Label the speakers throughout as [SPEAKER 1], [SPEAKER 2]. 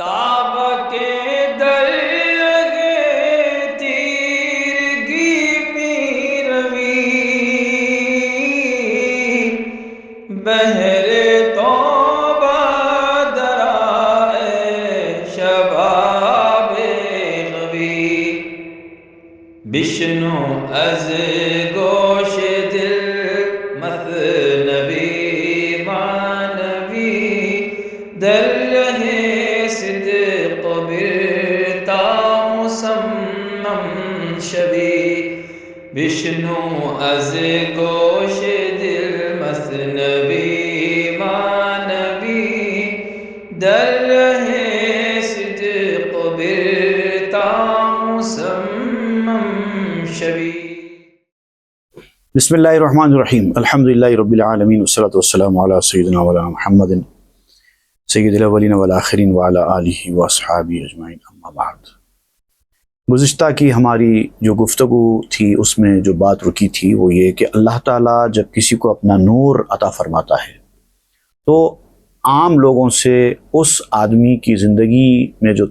[SPEAKER 1] تاب کے درگے تیرگی میں روی بہر توبہ درائے شباب غوی بشنو از گوش دل مثنبی مانوی در رہے صدق برتا مسمم شبی بشنو از گوش دل مثنبی مانوی در رہے صدق برتا مسمم شبی۔
[SPEAKER 2] بسم اللہ الرحمن الرحیم، الحمدللہ رب العالمین والصلاة والسلام علی سیدنا مولانا محمد سید الاولین والآخرین وعلی آلہ واصحابہ اجمعین، اما بعد۔ گزشتہ کی ہماری جو گفتگو تھی اس میں جو بات رکی تھی وہ یہ کہ اللہ تعالیٰ جب کسی کو اپنا نور عطا فرماتا ہے تو عام لوگوں سے اس آدمی کی زندگی میں جو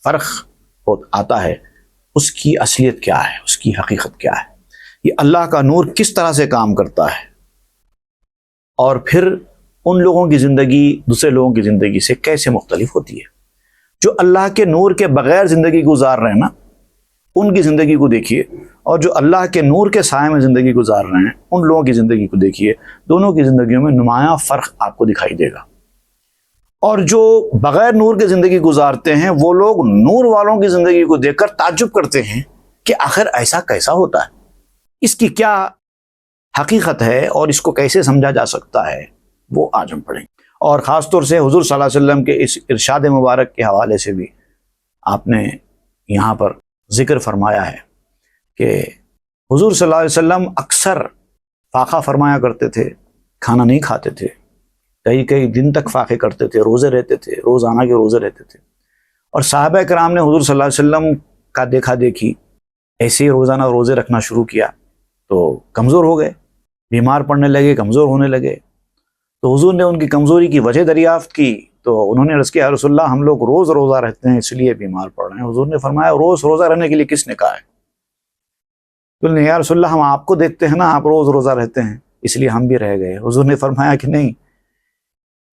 [SPEAKER 2] فرق آتا ہے اس کی اصلیت کیا ہے، اس کی حقیقت کیا ہے، یہ اللہ کا نور کس طرح سے کام کرتا ہے، اور پھر ان لوگوں کی زندگی دوسرے لوگوں کی زندگی سے کیسے مختلف ہوتی ہے۔ جو اللہ کے نور کے بغیر زندگی گزار رہے ہیں نا، ان کی زندگی کو دیکھیے، اور جو اللہ کے نور کے سائے میں زندگی گزار رہے ہیں ان لوگوں کی زندگی کو دیکھیے، دونوں کی زندگیوں میں نمایاں فرق آپ کو دکھائی دے گا۔ اور جو بغیر نور کے زندگی گزارتے ہیں وہ لوگ نور والوں کی زندگی کو دیکھ کر تعجب کرتے ہیں کہ آخر ایسا کیسا ہوتا ہے، اس کی کیا حقیقت ہے اور اس کو کیسے سمجھا جا سکتا ہے، وہ آج ہم پڑھیں گے۔ اور خاص طور سے حضور صلی اللہ علیہ وسلم کے اس ارشاد مبارک کے حوالے سے بھی آپ نے یہاں پر ذکر فرمایا ہے کہ حضور صلی اللہ علیہ وسلم اکثر فاقہ فرمایا کرتے تھے، کھانا نہیں کھاتے تھے، کئی کئی دن تک فاقے کرتے تھے، روزے رہتے تھے، روزانہ کے روزے رہتے تھے۔ اور صحابہ کرام نے حضور صلی اللہ علیہ وسلم کا دیکھا دیکھی ایسے ہی روزانہ روزے رکھنا شروع کیا تو کمزور ہو گئے، بیمار پڑنے لگے، کمزور ہونے لگے۔ تو حضور نے ان کی کمزوری کی وجہ دریافت کی تو انہوں نے عرض کیا، یا رسول اللہ ہم لوگ روز روزہ رہتے ہیں اس لیے بیمار پڑ رہے ہیں۔ حضور نے فرمایا، روز روزہ رہنے کے لیے کس نے کہا ہے؟ تو یا رسول اللہ ہم آپ کو دیکھتے ہیں نا، آپ روز روزہ رہتے ہیں اس لیے ہم بھی رہ گئے۔ حضور نے فرمایا کہ نہیں،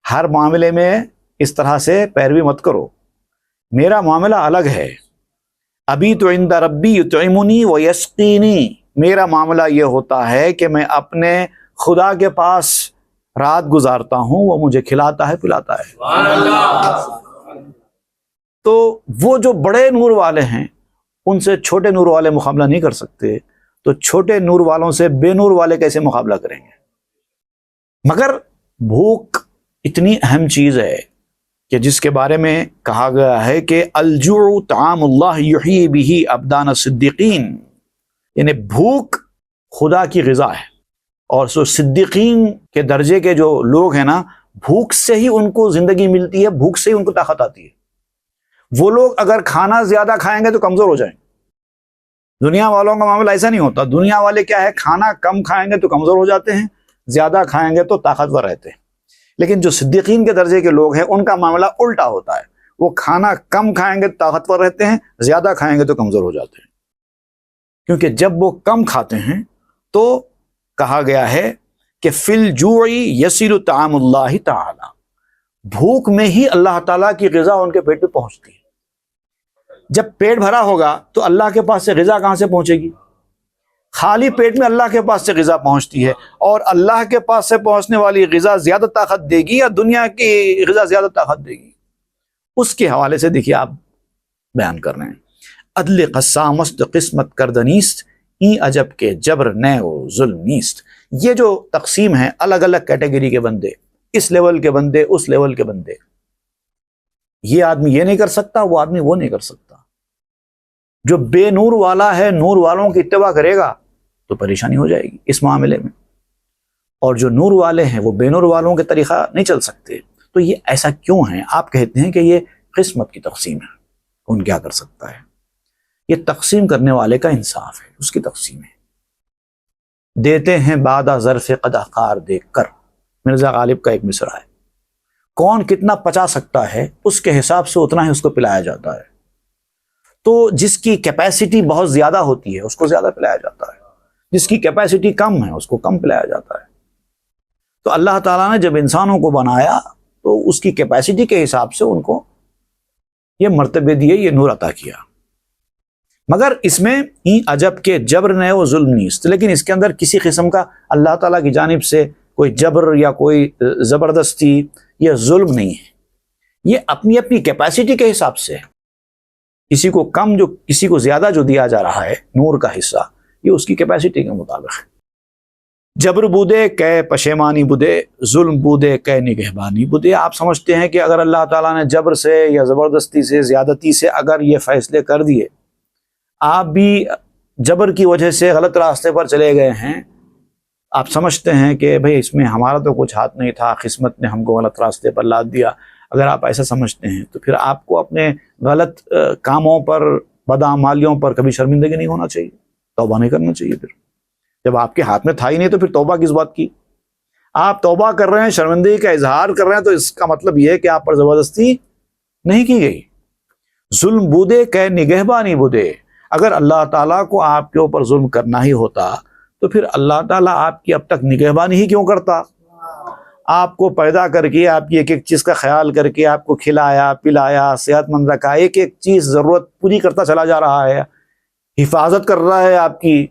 [SPEAKER 2] ہر معاملے میں اس طرح سے پیروی مت کرو، میرا معاملہ الگ ہے۔ ابھی تو عند ربی یطعمنی ویسقینی، میرا معاملہ یہ ہوتا ہے کہ میں اپنے خدا کے پاس رات گزارتا ہوں، وہ مجھے کھلاتا ہے پلاتا ہے۔ تو وہ جو بڑے نور والے ہیں ان سے چھوٹے نور والے مقابلہ نہیں کر سکتے، تو چھوٹے نور والوں سے بے نور والے کیسے مقابلہ کریں گے؟ مگر بھوک اتنی اہم چیز ہے کہ جس کے بارے میں کہا گیا ہے کہ الجوع طعام اللہ یحیی بہ ابدان الصدیقین، یعنی بھوک خدا کی غذا ہے، اور سو صدیقین کے درجے کے جو لوگ ہیں نا، بھوک سے ہی ان کو زندگی ملتی ہے، بھوک سے ہی ان کو طاقت آتی ہے۔ وہ لوگ اگر کھانا زیادہ کھائیں گے تو کمزور ہو جائیں گے۔ دنیا والوں کا معاملہ ایسا نہیں ہوتا، دنیا والے کیا ہے، کھانا کم کھائیں گے تو کمزور ہو جاتے ہیں، زیادہ کھائیں گے تو طاقتور رہتے ہیں۔ لیکن جو صدیقین کے درجے کے لوگ ہیں ان کا معاملہ الٹا ہوتا ہے، وہ کھانا کم کھائیں گے تو طاقتور رہتے ہیں، زیادہ کھائیں گے تو کمزور ہو جاتے ہیں۔ کیونکہ جب وہ کم کھاتے ہیں تو کہا گیا ہے کہ فی الجوع یصل طعام اللہ تعالی، بھوک میں ہی اللہ تعالیٰ کی غذا ان کے پیٹ پہ پہنچتی ہے۔ جب پیٹ بھرا ہوگا تو اللہ کے پاس سے غذا کہاں سے پہنچے گی؟ خالی پیٹ میں اللہ کے پاس سے غذا پہنچتی ہے، اور اللہ کے پاس سے پہنچنے والی غذا زیادہ طاقت دے گی یا دنیا کی غذا زیادہ طاقت دے گی؟ اس کے حوالے سے دیکھیے آپ بیان کر رہے ہیں، عدل قسامست قسمت کردنیست، ای عجب کے جبر نئے و ظلم نیست۔ یہ جو تقسیم ہے الگ الگ کیٹیگری کے بندے، اس لیول کے بندے، اس لیول کے بندے، یہ آدمی یہ نہیں کر سکتا، وہ آدمی وہ نہیں کر سکتا۔ جو بے نور والا ہے نور والوں کی اتباع کرے گا تو پریشانی ہو جائے گی اس معاملے میں، اور جو نور والے ہیں وہ بے نور والوں کے طریقہ نہیں چل سکتے۔ تو یہ ایسا کیوں ہے؟ آپ کہتے ہیں کہ یہ قسمت کی تقسیم ہے، کون کیا کر سکتا ہے؟ یہ تقسیم کرنے والے کا انصاف ہے، اس کی تقسیم ہے۔ دیتے ہیں بادہ ظرف قدحقار دیکھ کر، مرزا غالب کا ایک مصرع ہے، کون کتنا پچا سکتا ہے اس کے حساب سے اتنا ہی اس کو پلایا جاتا ہے. تو جس کی کیپیسٹی بہت زیادہ ہوتی ہے اس کو زیادہ پلایا جاتا ہے، جس کی کیپیسٹی کم ہے اس کو کم پلایا جاتا ہے. تو اللہ تعالیٰ نے جب انسانوں کو بنایا تو اس کی کیپیسٹی کے حساب سے ان کو یہ مرتبے دیے، یہ نور عطا کیا. مگر اس میں عجب کے جبر نہیں وہ ظلم نہیں، لیکن اس کے اندر کسی قسم کا اللہ تعالیٰ کی جانب سے کوئی جبر یا کوئی زبردستی یا ظلم نہیں ہے. یہ اپنی اپنی کیپیسٹی کے حساب سے ہے. کسی کو کم جو کسی کو زیادہ جو دیا جا رہا ہے نور کا حصہ، یہ اس کی کیپیسٹی کے مطابق ہے. جبر بودے کہ پشیمانی بودے، ظلم بودے کہ نگہبانی بودے. آپ سمجھتے ہیں کہ اگر اللہ تعالیٰ نے جبر سے یا زبردستی سے زیادتی سے اگر یہ فیصلے کر دیے، آپ بھی جبر کی وجہ سے غلط راستے پر چلے گئے ہیں، آپ سمجھتے ہیں کہ بھئی اس میں ہمارا تو کچھ ہاتھ نہیں تھا، قسمت نے ہم کو غلط راستے پر لاد دیا. اگر آپ ایسا سمجھتے ہیں تو پھر آپ کو اپنے غلط کاموں پر، بدعمالیوں پر کبھی شرمندگی نہیں ہونا چاہیے، توبہ نہیں کرنا چاہیے. پھر جب آپ کے ہاتھ میں تھا ہی نہیں تو پھر توبہ کس بات کی؟ آپ توبہ کر رہے ہیں، شرمندگی کا اظہار کر رہے ہیں، تو اس کا مطلب یہ ہے کہ آپ پر زبردستی نہیں کی گئی. ظلم بودے کہ نگہبانی بودے. اگر اللہ تعالیٰ کو آپ کے اوپر ظلم کرنا ہی ہوتا تو پھر اللہ تعالیٰ آپ کی اب تک نگہبانی ہی کیوں کرتا؟ آپ کو پیدا کر کے، آپ کی ایک ایک چیز کا خیال کر کے، آپ کو کھلایا پلایا، صحت مند رکھا، ایک ایک چیز ضرورت پوری کرتا چلا جا رہا ہے، حفاظت کر رہا ہے آپ کی.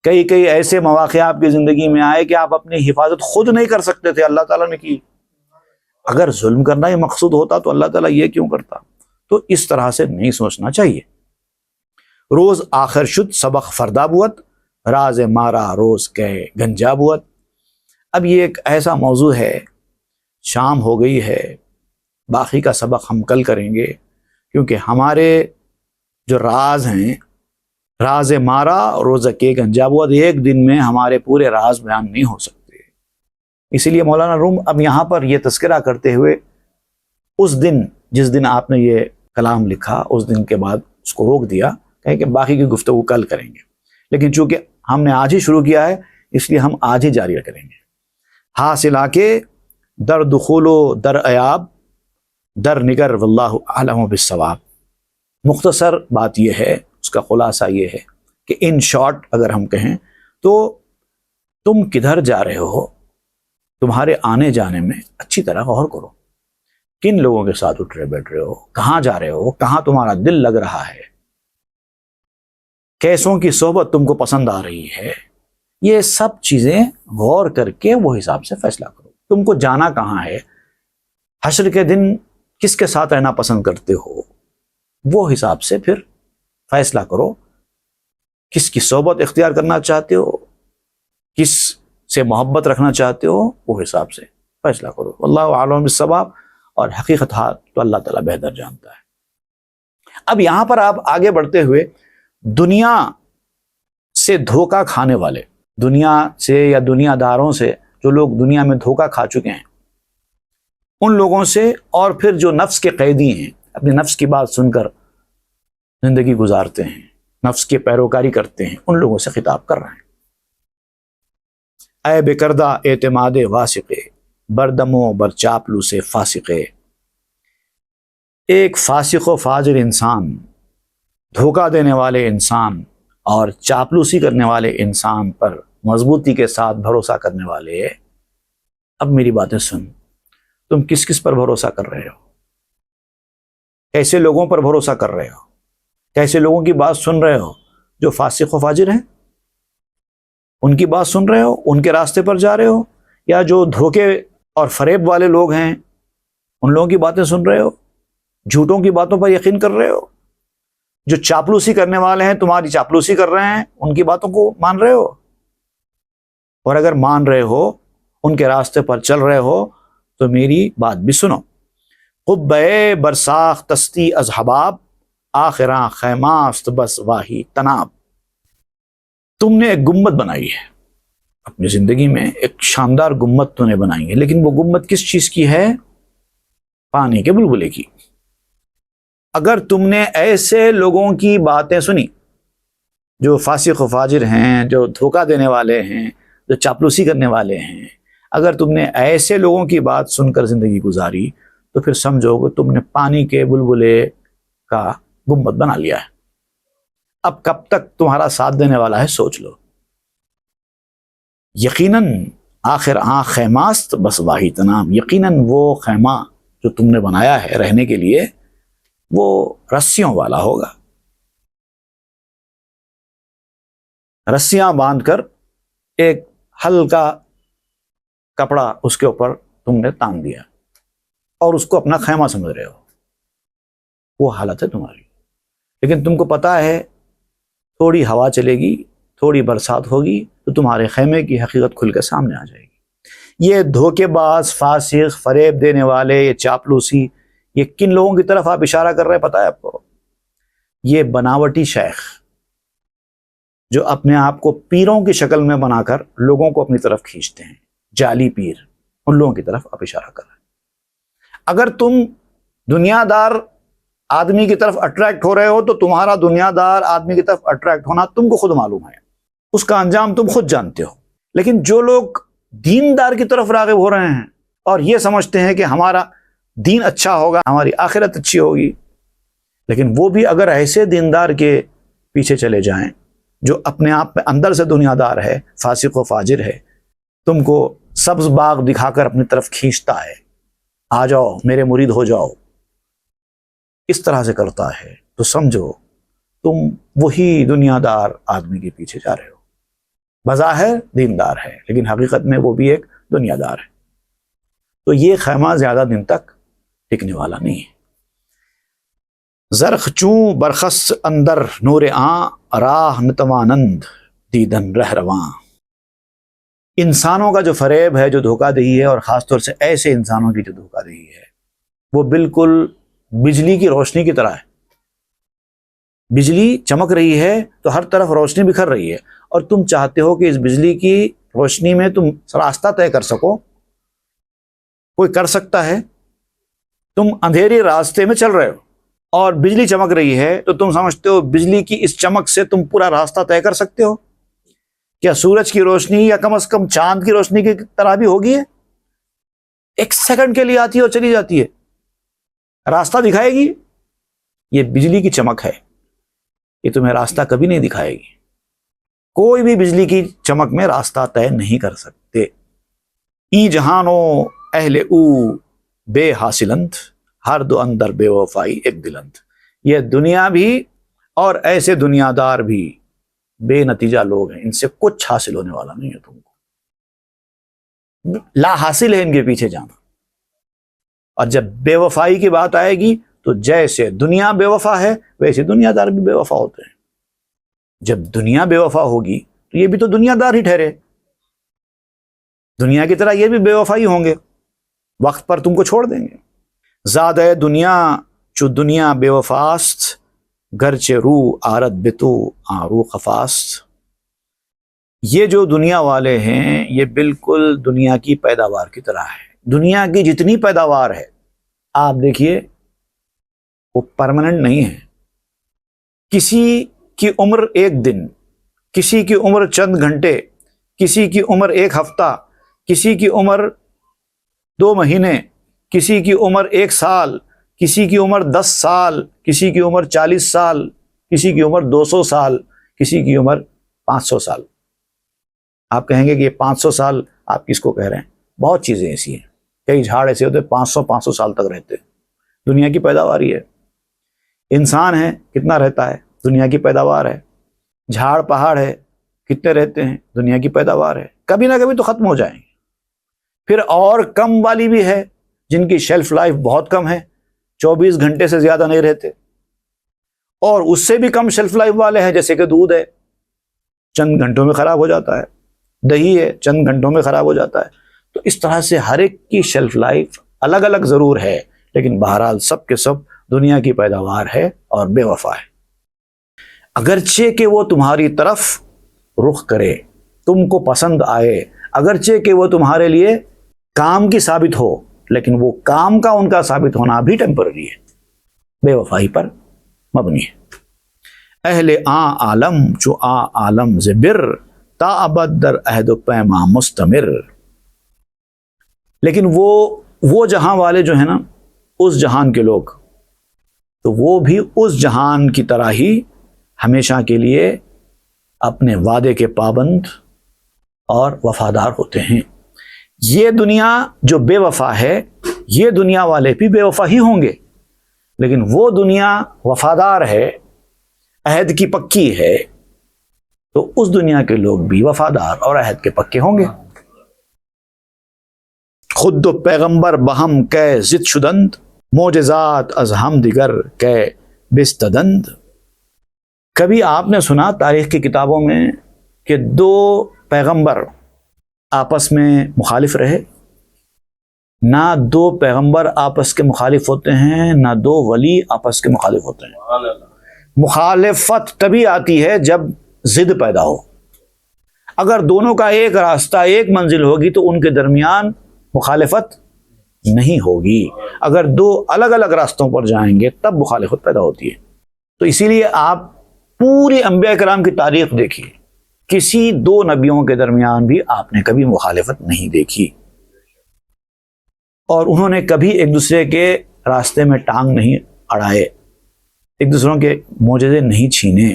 [SPEAKER 2] کئی ایسے مواقع آپ کی زندگی میں آئے کہ آپ اپنی حفاظت خود نہیں کر سکتے تھے، اللہ تعالیٰ نے کی. اگر ظلم کرنا ہی مقصود ہوتا تو اللہ تعالیٰ یہ کیوں کرتا؟ تو اس طرح سے نہیں سوچنا چاہیے. روز آخر شد سبق فردا بوت، راز مارا روز کہ گنجا بوت. اب یہ ایک ایسا موضوع ہے، شام ہو گئی ہے، باقی کا سبق ہم کل کریں گے، کیونکہ ہمارے جو راز ہیں، راز مارا روز کہ گنجا بوت، ایک دن میں ہمارے پورے راز بیان نہیں ہو سکتے. اسی لیے مولانا روم اب یہاں پر یہ تذکرہ کرتے ہوئے اس دن جس دن آپ نے یہ کلام لکھا اس دن کے بعد اس کو روک دیا، کہیں کہ باقی کی گفتگو کل کریں گے. لیکن چونکہ ہم نے آج ہی شروع کیا ہے اس لیے ہم آج ہی جاری کریں گے. حاصل آ کے در دخول و در ایاب در نگر واللہ اعلم بالصواب. مختصر بات یہ ہے، اس کا خلاصہ یہ ہے کہ ان شارٹ اگر ہم کہیں تو تم کدھر جا رہے ہو، تمہارے آنے جانے میں اچھی طرح غور کرو. کن لوگوں کے ساتھ اٹھ رہے بیٹھ رہے ہو، کہاں جا رہے ہو، کہاں تمہارا دل لگ رہا ہے، کیسوں کی صحبت تم کو پسند آ رہی ہے. یہ سب چیزیں غور کر کے وہ حساب سے فیصلہ کرو. تم کو جانا کہاں ہے، حشر کے دن کس کے ساتھ رہنا پسند کرتے ہو، وہ حساب سے پھر فیصلہ کرو. کس کی صحبت اختیار کرنا چاہتے ہو، کس سے محبت رکھنا چاہتے ہو، وہ حساب سے فیصلہ کرو. واللہ اعلم بالصواب. اور حقیقت تو اللہ تعالیٰ بہتر جانتا ہے. اب یہاں پر آپ آگے بڑھتے ہوئے دنیا سے دھوکہ کھانے والے، دنیا سے یا دنیا داروں سے، جو لوگ دنیا میں دھوکہ کھا چکے ہیں ان لوگوں سے، اور پھر جو نفس کے قیدی ہیں، اپنے نفس کی بات سن کر زندگی گزارتے ہیں، نفس کی پیروکاری کرتے ہیں، ان لوگوں سے خطاب کر رہے ہیں. اے بکردہ اعتماد واسقے، بردمو بر چاپلو سے فاسقے. ایک فاسق و فاجر انسان، دھوکہ دینے والے انسان اور چاپلوسی کرنے والے انسان پر مضبوطی کے ساتھ بھروسہ کرنے والے، اب میری باتیں سن. تم کس کس پر بھروسہ کر رہے ہو، کیسے لوگوں پر بھروسہ کر رہے ہو، کیسے لوگوں کی بات سن رہے ہو؟ جو فاسق و فاجر ہیں ان کی بات سن رہے ہو، ان کے راستے پر جا رہے ہو، یا جو دھوکے اور فریب والے لوگ ہیں ان لوگوں کی باتیں سن رہے ہو، جھوٹوں کی باتوں پر یقین کر رہے ہو؟ جو چاپلوسی کرنے والے ہیں، تمہاری چاپلوسی کر رہے ہیں، ان کی باتوں کو مان رہے ہو؟ اور اگر مان رہے ہو، ان کے راستے پر چل رہے ہو، تو میری بات بھی سنو. قبے برساخ تستی از حباب، آخراں خیماست بس واہی تناب. تم نے ایک گنبد بنائی ہے اپنی زندگی میں، ایک شاندار گنبد تو نے بنائی ہے، لیکن وہ گنبد کس چیز کی ہے؟ پانی کے بلبلے کی. اگر تم نے ایسے لوگوں کی باتیں سنی جو فاسق و فاجر ہیں، جو دھوکہ دینے والے ہیں، جو چاپلوسی کرنے والے ہیں، اگر تم نے ایسے لوگوں کی بات سن کر زندگی گزاری تو پھر سمجھو کہ تم نے پانی کے بلبلے کا گنبد بنا لیا ہے. اب کب تک تمہارا ساتھ دینے والا ہے سوچ لو. یقیناً آخر خیماست بس واہی تنام، یقیناً وہ خیمہ جو تم نے بنایا ہے رہنے کے لیے وہ رسیوں والا ہوگا. رسیاں باندھ کر ایک ہلکا کپڑا اس کے اوپر تم نے تان دیا اور اس کو اپنا خیمہ سمجھ رہے ہو. وہ حالت ہے تمہاری. لیکن تم کو پتا ہے تھوڑی ہوا چلے گی، تھوڑی برسات ہوگی تو تمہارے خیمے کی حقیقت کھل کے سامنے آ جائے گی. یہ دھوکے باز، فاسق، فریب دینے والے، یہ چاپلوسی، یہ کن لوگوں کی طرف آپ اشارہ کر رہے ہیں پتہ ہے آپ کو؟ یہ بناوٹی شیخ جو اپنے آپ کو پیروں کی شکل میں بنا کر لوگوں کو اپنی طرف کھینچتے ہیں، جعلی پیر، ان لوگوں کی طرف آپ اشارہ کر رہے ہیں. اگر تم دنیا دار آدمی کی طرف اٹریکٹ ہو رہے ہو تو تمہارا دنیا دار آدمی کی طرف اٹریکٹ ہونا تم کو خود معلوم ہے، اس کا انجام تم خود جانتے ہو. لیکن جو لوگ دیندار کی طرف راغب ہو رہے ہیں اور یہ سمجھتے ہیں کہ ہمارا دین اچھا ہوگا، ہماری آخرت اچھی ہوگی، لیکن وہ بھی اگر ایسے دیندار کے پیچھے چلے جائیں جو اپنے آپ میں اندر سے دنیا دار ہے، فاسق و فاجر ہے، تم کو سبز باغ دکھا کر اپنی طرف کھینچتا ہے، آ جاؤ میرے مرید ہو جاؤ، اس طرح سے کرتا ہے، تو سمجھو تم وہی دنیا دار آدمی کے پیچھے جا رہے ہو. بظاہر دیندار ہے لیکن حقیقت میں وہ بھی ایک دنیا دار ہے. تو یہ خیمہ زیادہ دن تک ٹکنے والا نہیں ہے. زرخ چوں برخس اندر نور راہ نتوانند دیدن رہ رواں. انسانوں کا جو فریب ہے، جو دھوکہ دہی ہے، اور خاص طور سے ایسے انسانوں کی جو دھوکہ دہی ہے، وہ بالکل بجلی کی روشنی کی طرح ہے. بجلی چمک رہی ہے تو ہر طرف روشنی بکھر رہی ہے، اور تم چاہتے ہو کہ اس بجلی کی روشنی میں تم راستہ طے کر سکو. کوئی کر سکتا ہے؟ تم اندھیرے راستے میں چل رہے ہو اور بجلی چمک رہی ہے تو تم سمجھتے ہو بجلی کی اس چمک سے تم پورا راستہ طے کر سکتے ہو؟ کیا سورج کی روشنی یا کم از کم چاند کی روشنی کی طرح بھی ہوگی؟ ایک سیکنڈ کے لیے آتی ہے اور چلی جاتی ہے، راستہ دکھائے گی؟ یہ بجلی کی چمک ہے، یہ تمہیں راستہ کبھی نہیں دکھائے گی. کوئی بھی بجلی کی چمک میں راستہ طے نہیں کر سکتے. ای جہانو اہل او بے حاصلند، ہر دو اندر بے وفائی ایک دلند. یہ دنیا بھی اور ایسے دنیا دار بھی بے نتیجہ لوگ ہیں، ان سے کچھ حاصل ہونے والا نہیں ہے. تم کو لا حاصل ہے ان کے پیچھے جانا. اور جب بے وفائی کی بات آئے گی تو جیسے دنیا بے وفا ہے ویسے دنیا دار بھی بے وفا ہوتے ہیں. جب دنیا بے وفا ہوگی تو یہ بھی تو دنیا دار ہی ٹھہرے، دنیا کی طرح یہ بھی بے وفا ہی ہوں گے، وقت پر تم کو چھوڑ دیں گے. زادہ دنیا چو دنیا بے وفاست، گرچہ رو آرد بتو آرو خفاست. یہ جو دنیا والے ہیں یہ بالکل دنیا کی پیداوار کی طرح ہے. دنیا کی جتنی پیداوار ہے آپ دیکھیے وہ پرماننٹ نہیں ہے. کسی کی عمر ایک دن، کسی کی عمر چند گھنٹے، کسی کی عمر ایک ہفتہ، کسی کی عمر 2 مہینے، کسی کی عمر 1 سال، کسی کی عمر 10 سال، کسی کی عمر 40 سال، کسی کی عمر 200 سال، کسی کی عمر 500 سال. آپ کہیں گے کہ یہ 500 سال آپ کس کو کہہ رہے ہیں؟ بہت چیزیں ایسی ہیں، کئی جھاڑ ایسے ہوتے 500 سال تک رہتے. دنیا کی پیداوار ہی ہے. انسان ہے کتنا رہتا ہے؟ دنیا کی پیداوار ہے. جھاڑ پہاڑ ہے کتنے رہتے ہیں؟ دنیا کی پیداوار ہے. کبھی نہ کبھی تو ختم ہو جائیں گے. پھر اور کم والی بھی ہے جن کی شیلف لائف بہت کم ہے، 24 گھنٹے سے زیادہ نہیں رہتے. اور اس سے بھی کم شیلف لائف والے ہیں، جیسے کہ دودھ ہے، چند گھنٹوں میں خراب ہو جاتا ہے. دہی ہے، چند گھنٹوں میں خراب ہو جاتا ہے. تو اس طرح سے ہر ایک کی شیلف لائف الگ الگ ضرور ہے، لیکن بہرحال سب کے سب دنیا کی پیداوار ہے اور بے وفا ہے. اگرچہ کہ وہ تمہاری طرف رخ کرے، تم کو پسند آئے، اگرچہ کہ وہ تمہارے لیے کام کی ثابت ہو، لیکن وہ کام کا ان کا ثابت ہونا بھی ٹیمپرری ہے، بے وفائی پر مبنی ہے. اہل عالم چو عالم زبر، تا ابد در عہد و پیما مستمر. لیکن وہ جہاں والے جو ہیں نا، اس جہان کے لوگ، تو وہ بھی اس جہان کی طرح ہی ہمیشہ کے لیے اپنے وعدے کے پابند اور وفادار ہوتے ہیں۔ یہ دنیا جو بے وفا ہے، یہ دنیا والے بھی بے وفا ہی ہوں گے، لیکن وہ دنیا وفادار ہے، عہد کی پکی ہے، تو اس دنیا کے لوگ بھی وفادار اور عہد کے پکے ہوں گے۔ خود پیغمبر بہم کے زد شدند، معجزات از ہم دیگر کے بستدند۔ کبھی آپ نے سنا تاریخ کی کتابوں میں کہ دو پیغمبر آپس میں مخالف رہے؟ نہ دو پیغمبر آپس کے مخالف ہوتے ہیں، نہ دو ولی آپس کے مخالف ہوتے ہیں۔ مخالفت تبھی آتی ہے جب ضد پیدا ہو۔ اگر دونوں کا ایک راستہ، ایک منزل ہوگی تو ان کے درمیان مخالفت نہیں ہوگی۔ اگر دو الگ الگ راستوں پر جائیں گے تب مخالفت پیدا ہوتی ہے۔ تو اسی لیے آپ پوری انبیاء کرام کی تاریخ دیکھیے، کسی دو نبیوں کے درمیان بھی آپ نے کبھی مخالفت نہیں دیکھی، اور انہوں نے کبھی ایک دوسرے کے راستے میں ٹانگ نہیں اڑائے، ایک دوسروں کے معجزے نہیں چھینے،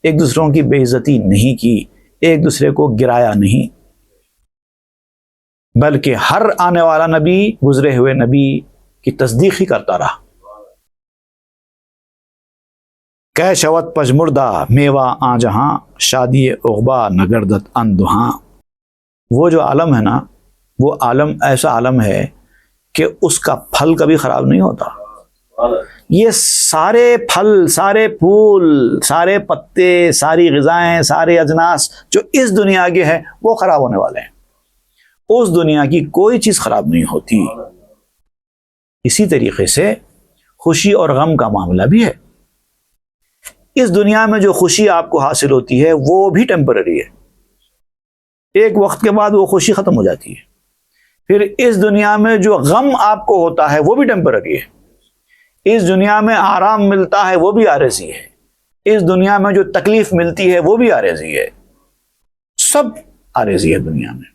[SPEAKER 2] ایک دوسروں کی بے عزتی نہیں کی، ایک دوسرے کو گرایا نہیں، بلکہ ہر آنے والا نبی گزرے ہوئے نبی کی تصدیق ہی کرتا رہا۔ کہ شوت پجمردہ میوہ آ جہاں، شادی عقبہ نگردت اندہاں۔ وہ جو عالم ہے نا، وہ عالم ایسا عالم ہے کہ اس کا پھل کبھی خراب نہیں ہوتا۔ یہ سارے پھل، سارے پھول، سارے پتے، ساری غذائیں، سارے اجناس جو اس دنیا کے ہیں وہ خراب ہونے والے ہیں۔ اس دنیا کی کوئی چیز خراب نہیں ہوتی۔ اسی طریقے سے خوشی اور غم کا معاملہ بھی ہے۔ اس دنیا میں جو خوشی آپ کو حاصل ہوتی ہے وہ بھی ٹیمپرری ہے، ایک وقت کے بعد وہ خوشی ختم ہو جاتی ہے۔ پھر اس دنیا میں جو غم آپ کو ہوتا ہے وہ بھی ٹیمپرری ہے۔ اس دنیا میں آرام ملتا ہے وہ بھی عارضی ہے۔ اس دنیا میں جو تکلیف ملتی ہے وہ بھی عارضی ہے۔ سب عارضی ہے دنیا میں،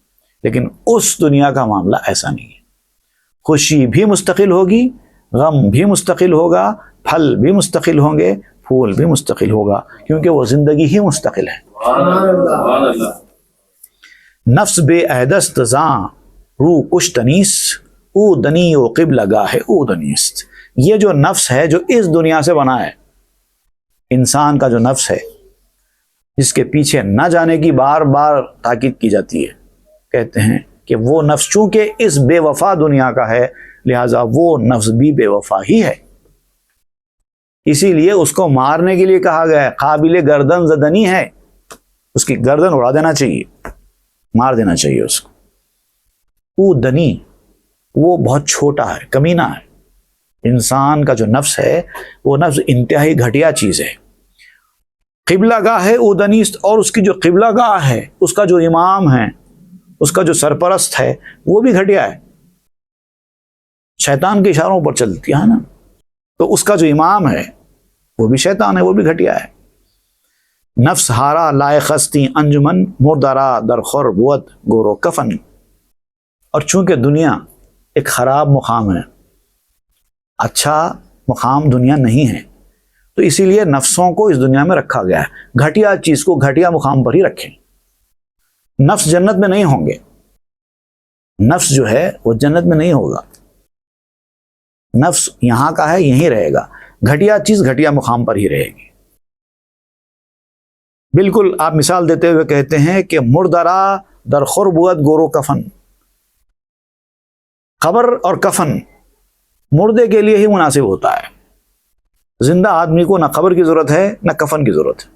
[SPEAKER 2] لیکن اس دنیا کا معاملہ ایسا نہیں ہے۔ خوشی بھی مستقل ہوگی، غم بھی مستقل ہوگا، پھل بھی مستقل ہوں گے، پھول بھی مستقل ہوگا، کیونکہ وہ زندگی ہی مستقل ہے۔ نفس بے عہدست زاں رو کش تنیس، او دنی و قبلہ گاہ او دنیست۔ یہ جو نفس ہے جو اس دنیا سے بنا ہے، انسان کا جو نفس ہے جس کے پیچھے نہ جانے کی بار بار تاکید کی جاتی ہے، کہتے ہیں کہ وہ نفس چونکہ اس بے وفا دنیا کا ہے، لہذا وہ نفس بھی بے وفا ہی ہے۔ اسی لیے اس کو مارنے کے لیے کہا گیا ہے، قابل گردن زدنی ہے، اس کی گردن اڑا دینا چاہیے، مار دینا چاہیے اس کو۔ او دنی، وہ بہت چھوٹا ہے، کمینہ ہے۔ انسان کا جو نفس ہے وہ نفس انتہائی گھٹیا چیز ہے۔ قبلہ گاہ ہے او دنیست، اور اس کی جو قبلہ گاہ ہے، اس کا جو امام ہے، اس کا جو سرپرست ہے، وہ بھی گھٹیا ہے، شیطان کے اشاروں پر چلتی ہے نا، تو اس کا جو امام ہے وہ بھی شیطان ہے، وہ بھی گھٹیا ہے۔ نفس ہارا لائق ہستی انجمن، مردارا در خور بوت گورو کفن۔ اور چونکہ دنیا ایک خراب مقام ہے، اچھا مقام دنیا نہیں ہے، تو اسی لیے نفسوں کو اس دنیا میں رکھا گیا ہے۔ گھٹیا چیز کو گھٹیا مقام پر ہی رکھیں۔ نفس جنت میں نہیں ہوں گے، نفس جو ہے وہ جنت میں نہیں ہوگا، نفس یہاں کا ہے، یہیں رہے گا، گھٹیا چیز گھٹیا مقام پر ہی رہے گی۔ بالکل آپ مثال دیتے ہوئے کہتے ہیں کہ مردرا در خربوت گورو کفن۔ قبر اور کفن مردے کے لیے ہی مناسب ہوتا ہے، زندہ آدمی کو نہ قبر کی ضرورت ہے نہ کفن کی ضرورت ہے۔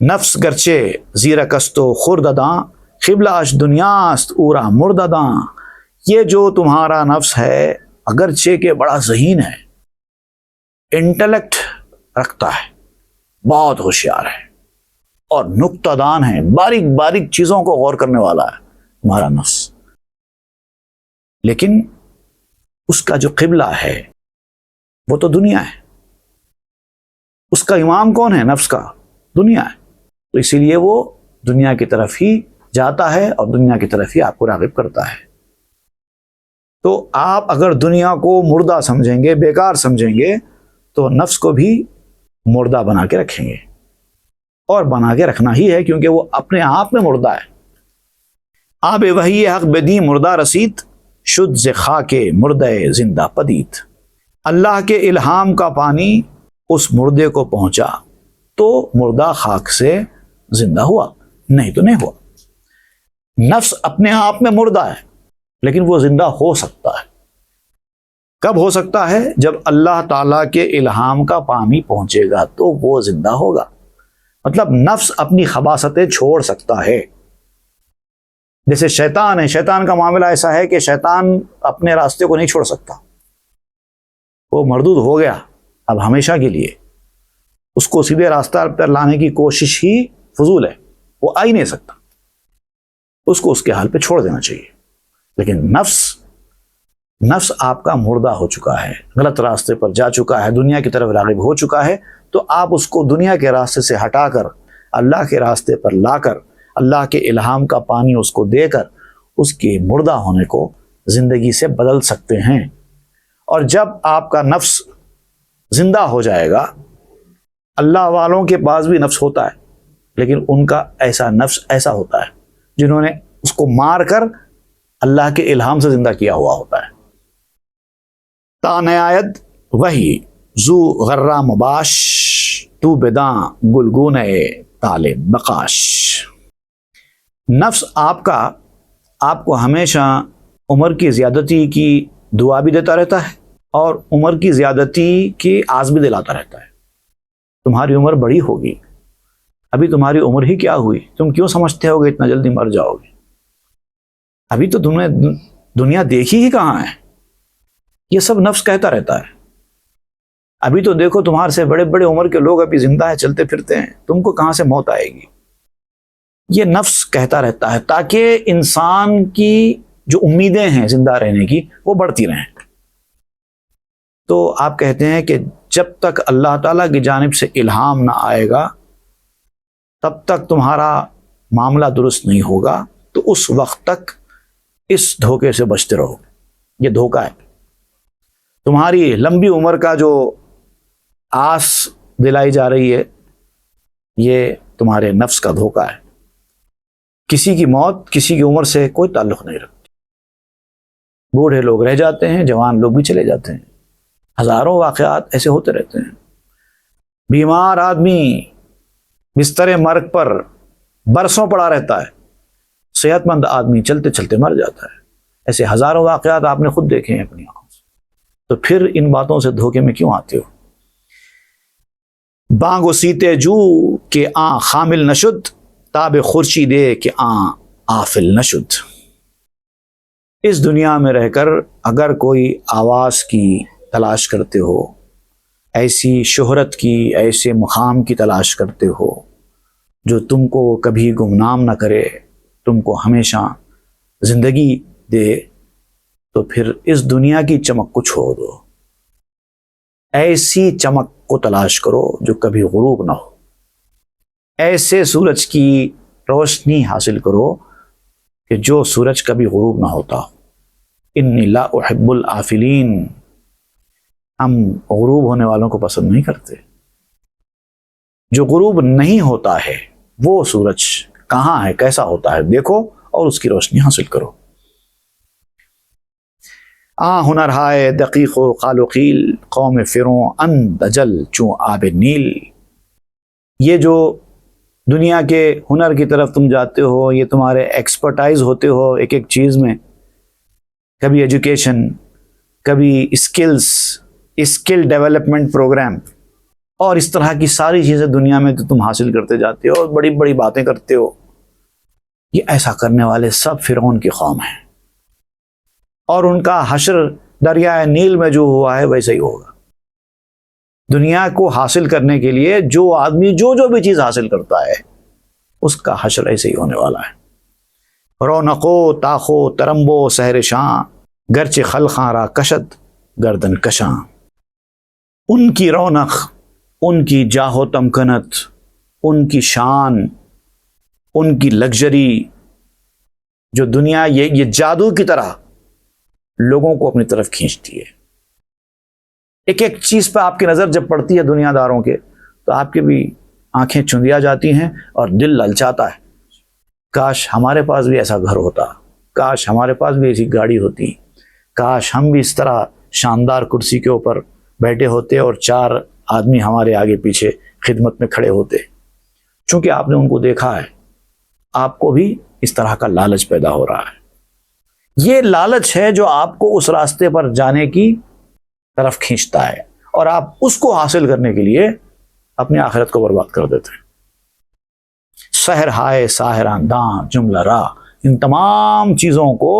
[SPEAKER 2] نفس گرچے زیرکستو خردداں، قبلہ اش دنیاست اورا مردداں۔ یہ جو تمہارا نفس ہے اگرچہ کہ بڑا ذہین ہے، انٹلیکٹ رکھتا ہے، بہت ہوشیار ہے اور نکتہ دان ہے، باریک باریک چیزوں کو غور کرنے والا ہے تمہارا نفس، لیکن اس کا جو قبلہ ہے وہ تو دنیا ہے۔ اس کا امام کون ہے؟ نفس کا دنیا ہے، تو اسی لیے وہ دنیا کی طرف ہی جاتا ہے اور دنیا کی طرف ہی آپ کو راغب کرتا ہے۔ تو آپ اگر دنیا کو مردہ سمجھیں گے، بیکار سمجھیں گے، تو نفس کو بھی مردہ بنا کے رکھیں گے، اور بنا کے رکھنا ہی ہے، کیونکہ وہ اپنے آپ میں مردہ ہے۔ آب وحی حق بدی مردہ رسید، شد ز خاک مردہ زندہ پدید۔ اللہ کے الہام کا پانی اس مردے کو پہنچا تو مردہ خاک سے زندہ ہوا، نہیں تو نہیں ہوا۔ نفس اپنے آپ میں مردہ ہے، لیکن وہ زندہ ہو سکتا ہے۔ کب ہو سکتا ہے؟ جب اللہ تعالیٰ کے الہام کا پانی پہنچے گا تو وہ زندہ ہوگا۔ مطلب نفس اپنی خباثتیں چھوڑ سکتا ہے۔ جیسے شیطان ہے، شیطان کا معاملہ ایسا ہے کہ شیطان اپنے راستے کو نہیں چھوڑ سکتا، وہ مردود ہو گیا اب ہمیشہ کے لیے، اس کو سیدھے راستہ پر لانے کی کوشش ہی فضول ہے، وہ آ ہی نہیں سکتا، اس کو اس کے حال پہ چھوڑ دینا چاہیے۔ لیکن نفس آپ کا مردہ ہو چکا ہے، غلط راستے پر جا چکا ہے، دنیا کی طرف راغب ہو چکا ہے، تو آپ اس کو دنیا کے راستے سے ہٹا کر اللہ کے راستے پر لا کر، اللہ کے الہام کا پانی اس کو دے کر، اس کے مردہ ہونے کو زندگی سے بدل سکتے ہیں۔ اور جب آپ کا نفس زندہ ہو جائے گا، اللہ والوں کے پاس بھی نفس ہوتا ہے، لیکن ان کا ایسا نفس ایسا ہوتا ہے جنہوں نے اس کو مار کر اللہ کے الہام سے زندہ کیا ہوا ہوتا ہے۔ تا نیاید وہی زو غرہ مباش، تو بداں گلگون تال بقاش۔ نفس آپ کو ہمیشہ عمر کی زیادتی کی دعا بھی دیتا رہتا ہے، اور عمر کی زیادتی کی آس بھی دلاتا رہتا ہے۔ تمہاری عمر بڑی ہوگی، ابھی تمہاری عمر ہی کیا ہوئی، تم کیوں سمجھتے ہو کہ اتنا جلدی مر جاؤ گے، ابھی تو تم نے دنیا دیکھی ہی کہاں ہے۔ یہ سب نفس کہتا رہتا ہے۔ ابھی تو دیکھو تمہارے سے بڑے بڑے عمر کے لوگ ابھی زندہ ہیں، چلتے پھرتے ہیں، تم کو کہاں سے موت آئے گی۔ یہ نفس کہتا رہتا ہے تاکہ انسان کی جو امیدیں ہیں زندہ رہنے کی وہ بڑھتی رہیں۔ تو آپ کہتے ہیں کہ جب تک اللہ تعالیٰ کی جانب سے الہام نہ آئے گا تب تک تمہارا معاملہ درست نہیں ہوگا، تو اس وقت تک اس دھوکے سے بچتے رہو۔ یہ دھوکہ ہے، تمہاری لمبی عمر کا جو آس دلائی جا رہی ہے، یہ تمہارے نفس کا دھوکہ ہے۔ کسی کی موت کسی کی عمر سے کوئی تعلق نہیں رکھتی۔ بوڑھے لوگ رہ جاتے ہیں، جوان لوگ بھی چلے جاتے ہیں، ہزاروں واقعات ایسے ہوتے رہتے ہیں۔ بیمار آدمی بستر مرگ پر برسوں پڑا رہتا ہے، صحت مند آدمی چلتے چلتے مر جاتا ہے۔ ایسے ہزاروں واقعات آپ نے خود دیکھے ہیں اپنی آنکھوں سے، تو پھر ان باتوں سے دھوکے میں کیوں آتے ہو؟ بانگ و سیتے جو کہ آن خامل نشد، تاب خورشیدے کہ آن آفل نشد۔ اس دنیا میں رہ کر اگر کوئی آواز کی تلاش کرتے ہو، ایسی شہرت کی، ایسے مقام کی تلاش کرتے ہو جو تم کو کبھی گمنام نہ کرے، تم کو ہمیشہ زندگی دے، تو پھر اس دنیا کی چمک کو چھوڑ دو، ایسی چمک کو تلاش کرو جو کبھی غروب نہ ہو، ایسے سورج کی روشنی حاصل کرو کہ جو سورج کبھی غروب نہ ہوتا ہو۔ انی لا احب الآفلین، ہم غروب ہونے والوں کو پسند نہیں کرتے۔ جو غروب نہیں ہوتا ہے وہ سورج کہاں ہے، کیسا ہوتا ہے، دیکھو اور اس کی روشنی حاصل کرو۔ ہنر ہائے دقیق و قال و قیل، قوم فروں ان دجل چوں آب نیل۔ یہ جو دنیا کے ہنر کی طرف تم جاتے ہو، یہ تمہارے ایکسپرٹائز ہوتے ہو ایک ایک چیز میں، کبھی ایجوکیشن، کبھی اسکل ڈیولپمنٹ پروگرام، اور اس طرح کی ساری چیزیں دنیا میں تو تم حاصل کرتے جاتے ہو اور بڑی بڑی باتیں کرتے ہو۔ یہ ایسا کرنے والے سب فرعون کی قوم ہیں، اور ان کا حشر دریائے نیل میں جو ہوا ہے ویسا ہی ہوگا۔ دنیا کو حاصل کرنے کے لیے جو آدمی جو بھی چیز حاصل کرتا ہے اس کا حشر ایسے ہی ہونے والا ہے۔ رونقو تاخو ترمبو سحر شاں، گرچہ خلقاں را کشد گردن کشاں۔ ان کی رونق، ان کی جاہ و تمکنت، ان کی شان، ان کی لگژری، جو دنیا یہ جادو کی طرح لوگوں کو اپنی طرف کھینچتی ہے. ایک ایک چیز پہ آپ کی نظر جب پڑتی ہے دنیا داروں کے تو آپ کی بھی آنکھیں چندیا جاتی ہیں اور دل للچاتا ہے. کاش ہمارے پاس بھی ایسا گھر ہوتا، کاش ہمارے پاس بھی ایسی گاڑی ہوتی، کاش ہم بھی اس طرح شاندار کرسی کے اوپر بیٹھے ہوتے اور 4 آدمی ہمارے آگے پیچھے خدمت میں کھڑے ہوتے. چونکہ آپ نے ان کو دیکھا ہے، آپ کو بھی اس طرح کا لالچ پیدا ہو رہا ہے. یہ لالچ ہے جو آپ کو اس راستے پر جانے کی طرف کھینچتا ہے اور آپ اس کو حاصل کرنے کے لیے اپنی آخرت کو برباد کر دیتے ہیں. سحر ہائے ساحراں داں جملہ راہ، ان تمام چیزوں کو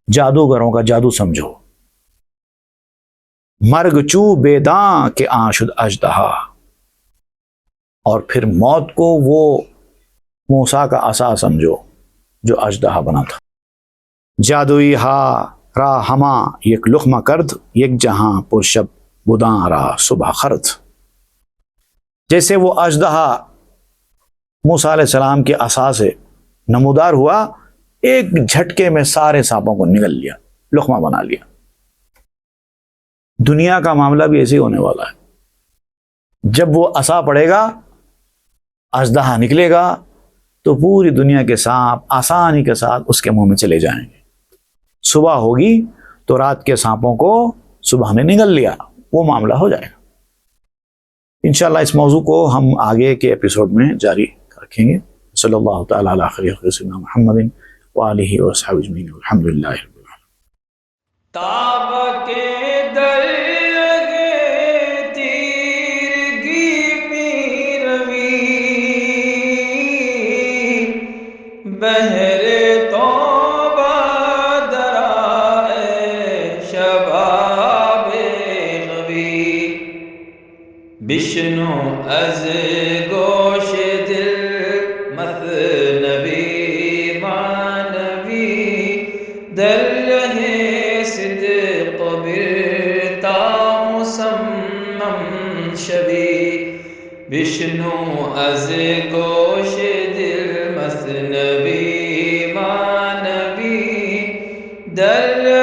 [SPEAKER 2] جادوگروں کا جادو سمجھو. مرگ چو بے داں کہ آشد اژدہا، اور پھر موت کو وہ موسیٰ کا عصا سمجھو جو اژدہا بنا تھا. جادوئی ہا را ہما یک لقمہ کرد، یک جہاں پرشب بداں را صبح خرد. جیسے وہ اژدہا موسیٰ علیہ السلام کے عصا سے نمودار ہوا، ایک جھٹکے میں سارے سانپوں کو نگل لیا، لقمہ بنا لیا. دنیا کا معاملہ بھی ایسے ہی ہونے والا ہے. جب وہ عصا پڑے گا، اژدہا نکلے گا تو پوری دنیا کے سانپ آسانی کے ساتھ اس کے منہ میں چلے جائیں گے. صبح ہوگی تو رات کے سانپوں کو صبح نے نگل لیا، وہ معاملہ ہو جائے گا. انشاءاللہ اس موضوع کو ہم آگے کے ایپیسوڈ میں جاری رکھیں گے. صلی اللہ تعالی علی خیر خلق سیدنا محمد وآلہ وصحبہ اجمعین، والحمد للہ رب العالمین.
[SPEAKER 1] تاب کے در لگے تیرگی میں روی، بہر توبہ درائے شباب غوی. بشنو از گوش دل مثنوی معنوی، در رہے صدق برتا مسمم شوی. بشنو از گوش دل مثنوی معنوی، در